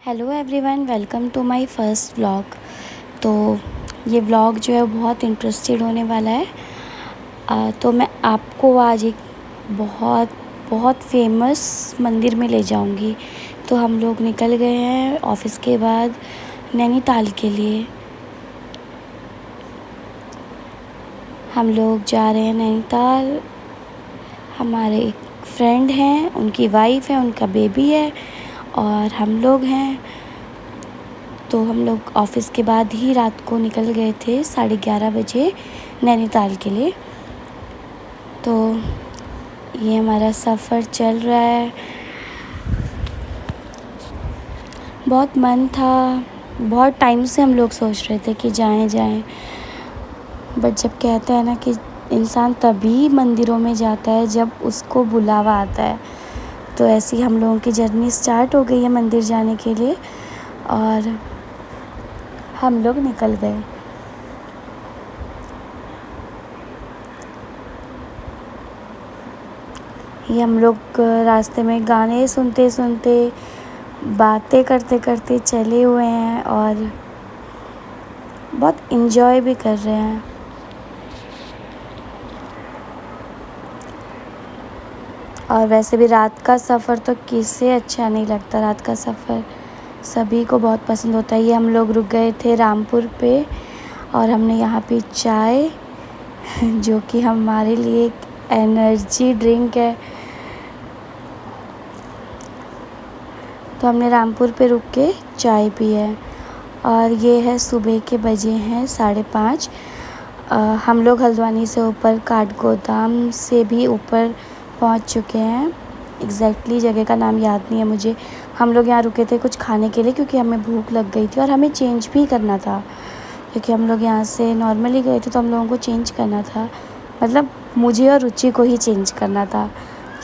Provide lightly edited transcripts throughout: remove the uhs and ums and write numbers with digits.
Hello everyone, welcome to my first vlog. तो ये vlog जो है बहुत इंटरेस्टेड होने वाला है। तो मैं आपको आज एक बहुत बहुत फेमस मंदिर में ले जाऊंगी। तो हम लोग निकल गए हैं ऑफिस के बाद नैनीताल के लिए। हम लोग जा रहे हैं नैनीताल। हमारे एक फ्रेंड हैं, उनकी वाइफ है, उनका बेबी है और हम लोग हैं। तो हम लोग ऑफ़िस के बाद ही रात को निकल गए थे 11:30 बजे नैनीताल के लिए। तो ये हमारा सफ़र चल रहा है। बहुत मन था, बहुत टाइम से हम लोग सोच रहे थे कि जाएं। बट जब कहते हैं ना कि इंसान तभी मंदिरों में जाता है जब उसको बुलावा आता है, तो ऐसी हम लोगों की जर्नी स्टार्ट हो गई है मंदिर जाने के लिए और हम लोग निकल गए। ये हम लोग रास्ते में गाने सुनते सुनते बातें करते करते चले हुए हैं और बहुत इन्जॉय भी कर रहे हैं। और वैसे भी रात का सफ़र तो किसे अच्छा नहीं लगता। रात का सफ़र सभी को बहुत पसंद होता है। ये हम लोग रुक गए थे रामपुर पे और हमने यहाँ पे चाय जो कि हमारे लिए एक एनर्जी ड्रिंक है, तो हमने रामपुर पे रुक के चाय पी है। और ये है सुबह के बजे हैं 5:30। हम लोग हल्द्वानी से ऊपर काठगोदाम से भी ऊपर पहुंच चुके हैं। एग्जैक्टली जगह का नाम याद नहीं है मुझे। हम लोग यहाँ रुके थे कुछ खाने के लिए क्योंकि हमें भूख लग गई थी और हमें चेंज भी करना था, क्योंकि हम लोग यहाँ से नॉर्मली गए थे तो हम लोगों को चेंज करना था। मतलब मुझे और रुचि को ही चेंज करना था।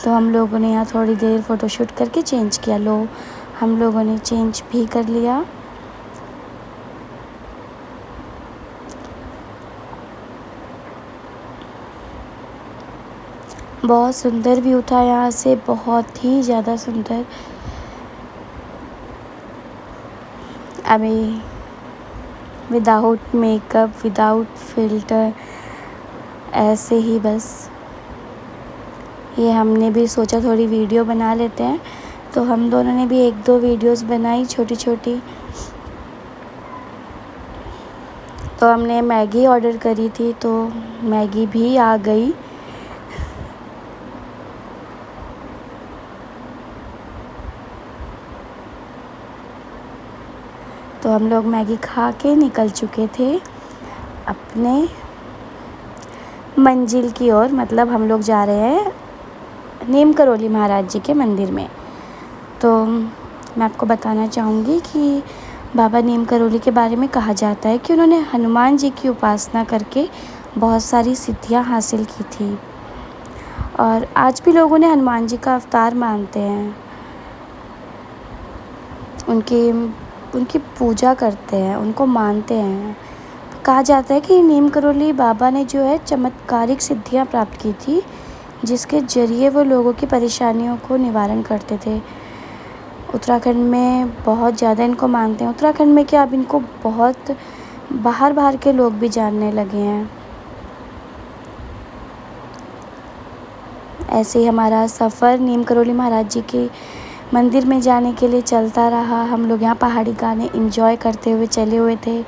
तो हम लोगों ने यहाँ थोड़ी देर फ़ोटोशूट करके चेंज किया। हम लोगों ने चेंज भी कर लिया। बहुत सुंदर व्यू था यहाँ से, बहुत ही ज़्यादा सुंदर। अभी विदाउट मेकअप, विदाउट फ़िल्टर, ऐसे ही बस ये हमने भी सोचा थोड़ी वीडियो बना लेते हैं, तो हम दोनों ने भी 1-2 वीडियोस बनाई छोटी छोटी। तो हमने मैगी ऑर्डर करी थी तो मैगी भी आ गई। तो हम लोग मैगी खा के निकल चुके थे अपने मंजिल की ओर। मतलब हम लोग जा रहे हैं नीम करोली महाराज जी के मंदिर में। तो मैं आपको बताना चाहूँगी कि बाबा नीम करोली के बारे में कहा जाता है कि उन्होंने हनुमान जी की उपासना करके बहुत सारी सिद्धियाँ हासिल की थी और आज भी लोग उन्हें हनुमान जी का अवतार मानते हैं। उनकी पूजा करते हैं, उनको मानते हैं। तो कहा जाता है कि नीम करोली बाबा ने जो है चमत्कारिक सिद्धियाँ प्राप्त की थी, जिसके ज़रिए वो लोगों की परेशानियों को निवारण करते थे। उत्तराखंड में बहुत ज़्यादा इनको मानते हैं। उत्तराखंड में क्या, अब इनको बहुत बाहर के लोग भी जानने लगे हैं। ऐसे ही हमारा सफ़र नीम करोली महाराज जी के मंदिर में जाने के लिए चलता रहा। हम लोग यहाँ पहाड़ी गाने एंजॉय करते हुए चले हुए थे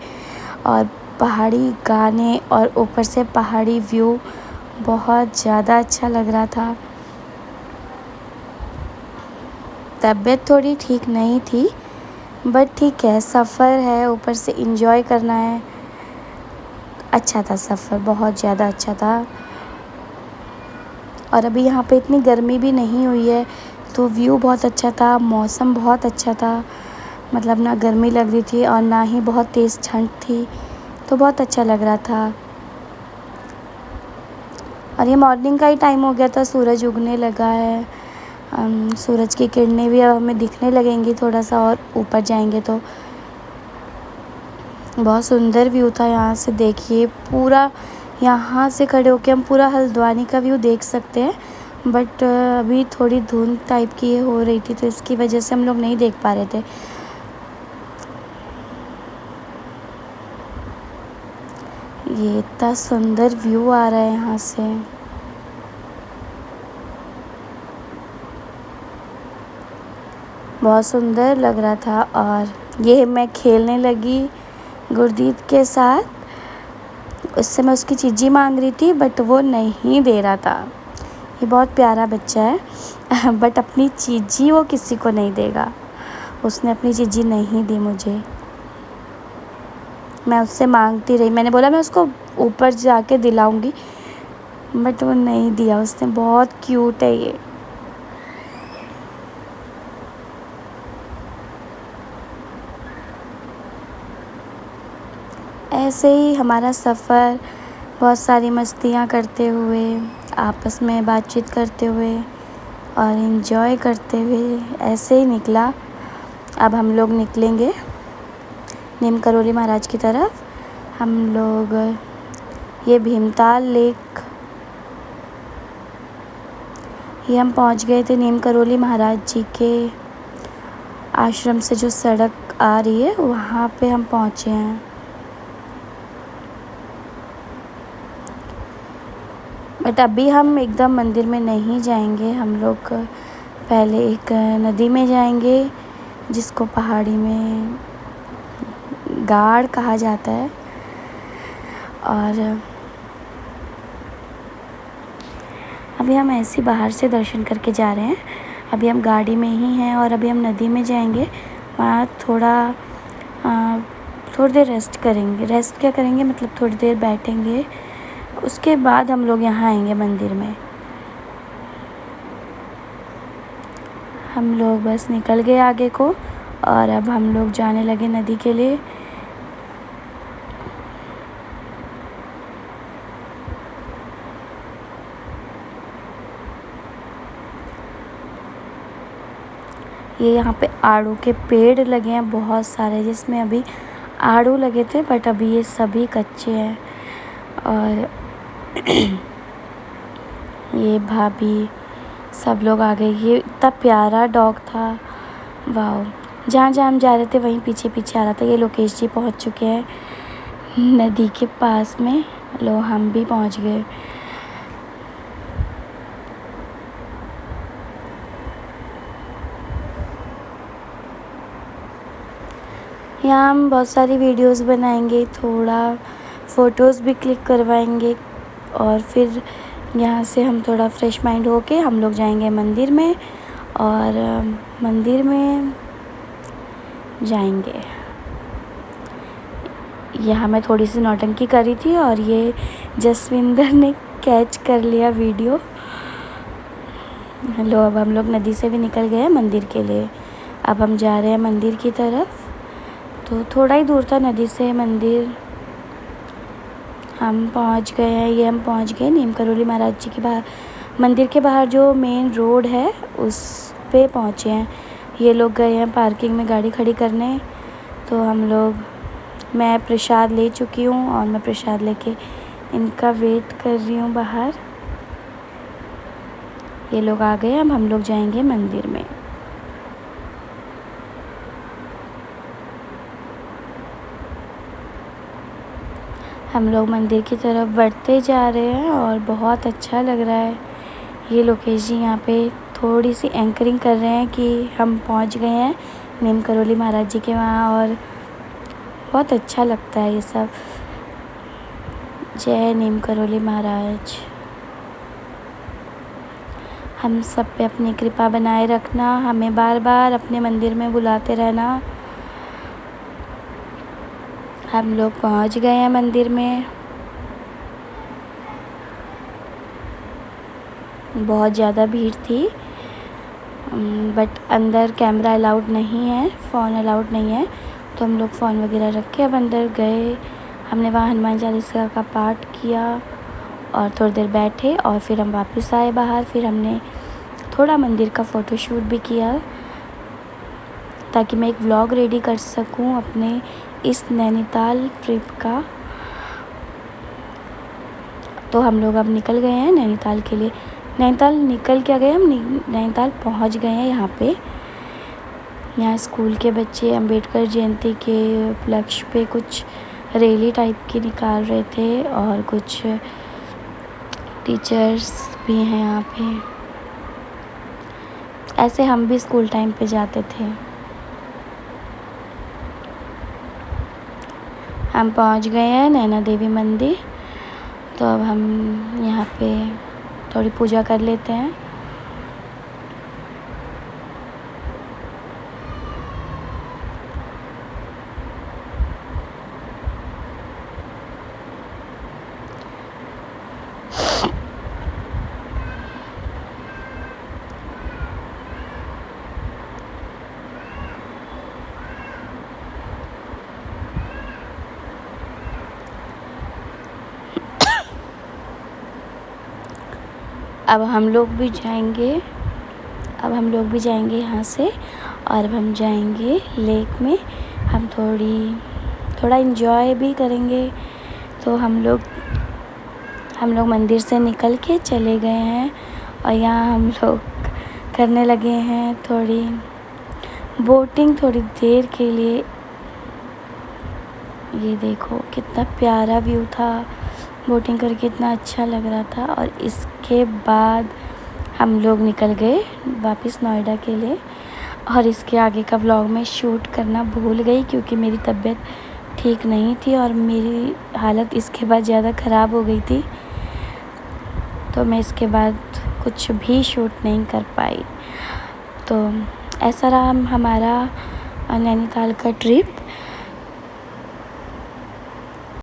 और पहाड़ी गाने और ऊपर से पहाड़ी व्यू बहुत ज़्यादा अच्छा लग रहा था। तबीयत थोड़ी ठीक नहीं थी, बट ठीक है, सफ़र है, ऊपर से एंजॉय करना है। अच्छा था सफ़र, बहुत ज़्यादा अच्छा था। और अभी यहाँ पे इतनी गर्मी भी नहीं हुई है, तो व्यू बहुत अच्छा था, मौसम बहुत अच्छा था। मतलब ना गर्मी लग रही थी और ना ही बहुत तेज़ ठंड थी, तो बहुत अच्छा लग रहा था। और ये मॉर्निंग का ही टाइम हो गया था, सूरज उगने लगा है। सूरज की किरणें भी अब हमें दिखने लगेंगी थोड़ा सा और ऊपर जाएंगे तो। बहुत सुंदर व्यू था यहाँ से। देखिए पूरा, यहाँ से खड़े होकर हम पूरा हल्द्वानी का व्यू देख सकते हैं। बट अभी थोड़ी धुंध टाइप की हो रही थी, तो इसकी वजह से हम लोग नहीं देख पा रहे थे। ये इतना सुंदर व्यू आ रहा है यहाँ से। बहुत सुंदर लग रहा था। और ये मैं खेलने लगी गुरदीप के साथ। उससे मैं उसकी चीज़ी मांग रही थी बट वो नहीं दे रहा था। ये बहुत प्यारा बच्चा है बट अपनी चीज़ी वो किसी को नहीं देगा। उसने अपनी चीज़ी नहीं दी मुझे। मैं उससे मांगती रही, मैंने बोला मैं उसको ऊपर जाके दिलाऊंगी बट वो नहीं दिया उसने। बहुत क्यूट है ये। ऐसे ही हमारा सफ़र बहुत सारी मस्तियाँ करते हुए, आपस में बातचीत करते हुए और इन्जॉय करते हुए ऐसे ही निकला। अब हम लोग निकलेंगे नीम करोली महाराज की तरफ। हम लोग ये भीमताल लेक, ये हम पहुंच गए थे नीम करोली महाराज जी के आश्रम से जो सड़क आ रही है वहाँ पे हम पहुँचे हैं। बट अभी हम एकदम मंदिर में नहीं जाएंगे। हम लोग पहले एक नदी में जाएंगे जिसको पहाड़ी में गाड़ कहा जाता है। और अभी हम ऐसे बाहर से दर्शन करके जा रहे हैं। अभी हम गाड़ी में ही हैं और अभी हम नदी में जाएंगे। वहाँ थोड़ी देर रेस्ट करेंगे। रेस्ट क्या करेंगे मतलब थोड़ी देर बैठेंगे। उसके बाद हम लोग यहाँ आएंगे मंदिर में। हम लोग बस निकल गए आगे को और अब हम लोग जाने लगे नदी के लिए। ये यहाँ पे आड़ू के पेड़ लगे हैं बहुत सारे, जिसमें अभी आड़ू लगे थे बट अभी ये सभी कच्चे हैं। और ये भाभी सब लोग आ गए। ये इतना प्यारा डॉग था, वाह। जहाँ जहाँ हम जा रहे थे वहीं पीछे पीछे आ रहा था। ये लोकेश जी पहुँच चुके हैं नदी के पास में। लो हम भी पहुँच गए। यहाँ हम बहुत सारी वीडियोस बनाएंगे, थोड़ा फ़ोटोज़ भी क्लिक करवाएंगे और फिर यहाँ से हम थोड़ा फ्रेश माइंड होके हम लोग जाएंगे मंदिर में। और मंदिर में जाएंगे। यहाँ मैं थोड़ी सी नौटंकी करी थी और ये जसविंदर ने कैच कर लिया वीडियो। लो अब हम लोग नदी से भी निकल गए हैं मंदिर के लिए। अब हम जा रहे हैं मंदिर की तरफ। तो थोड़ा ही दूर था नदी से मंदिर। हम पहुंच गए हैं। ये हम पहुंच गए नीम करोली महाराज जी के बाहर, मंदिर के बाहर जो मेन रोड है उस पे पहुंचे हैं। ये लोग गए हैं पार्किंग में गाड़ी खड़ी करने। तो हम लोग, मैं प्रसाद ले चुकी हूँ और मैं प्रसाद लेके इनका वेट कर रही हूँ बाहर। ये लोग आ गए। अब हम लोग जाएंगे मंदिर में। हम लोग मंदिर की तरफ बढ़ते जा रहे हैं और बहुत अच्छा लग रहा है। ये लोकेश जी यहाँ पे थोड़ी सी एंकरिंग कर रहे हैं कि हम पहुँच गए हैं नीम करोली महाराज जी के वहाँ। और बहुत अच्छा लगता है ये सब। जय नीम करोली महाराज। हम सब पे अपनी कृपा बनाए रखना, हमें बार बार अपने मंदिर में बुलाते रहना। हम लोग पहुंच गए हैं मंदिर में। बहुत ज़्यादा भीड़ थी बट अंदर कैमरा अलाउड नहीं है, फ़ोन अलाउड नहीं है। तो हम लोग फ़ोन वगैरह रख के अब अंदर गए। हमने वहाँ हनुमान चालीसा का पाठ किया और थोड़ी देर बैठे और फिर हम वापस आए बाहर। फिर हमने थोड़ा मंदिर का फ़ोटोशूट भी किया ताकि मैं एक व्लॉग रेडी कर सकूं अपने इस नैनीताल ट्रिप का। तो हम लोग अब निकल गए हैं नैनीताल के लिए। नैनीताल निकल के गए हम, नैनीताल पहुंच गए हैं। यहाँ पे यहाँ स्कूल के बच्चे अम्बेडकर जयंती के उपलक्ष्य पे कुछ रैली टाइप की निकाल रहे थे और कुछ टीचर्स भी हैं यहाँ पे। ऐसे हम भी स्कूल टाइम पे जाते थे। हम पहुँच गए हैं नैना देवी मंदिर, तो अब हम यहाँ पे थोड़ी पूजा कर लेते हैं। अब हम लोग भी जाएंगे यहाँ से, और अब हम जाएंगे लेक में। हम थोड़ा इन्जॉय भी करेंगे। तो हम लोग मंदिर से निकल के चले गए हैं और यहाँ हम लोग करने लगे हैं थोड़ी बोटिंग थोड़ी देर के लिए। ये देखो कितना प्यारा व्यू था, बोटिंग करके इतना अच्छा लग रहा था। और इसके बाद हम लोग निकल गए वापस नोएडा के लिए। और इसके आगे का व्लॉग में शूट करना भूल गई क्योंकि मेरी तबीयत ठीक नहीं थी और मेरी हालत इसके बाद ज़्यादा ख़राब हो गई थी, तो मैं इसके बाद कुछ भी शूट नहीं कर पाई। तो ऐसा रहा हमारा नैनीताल का ट्रिप।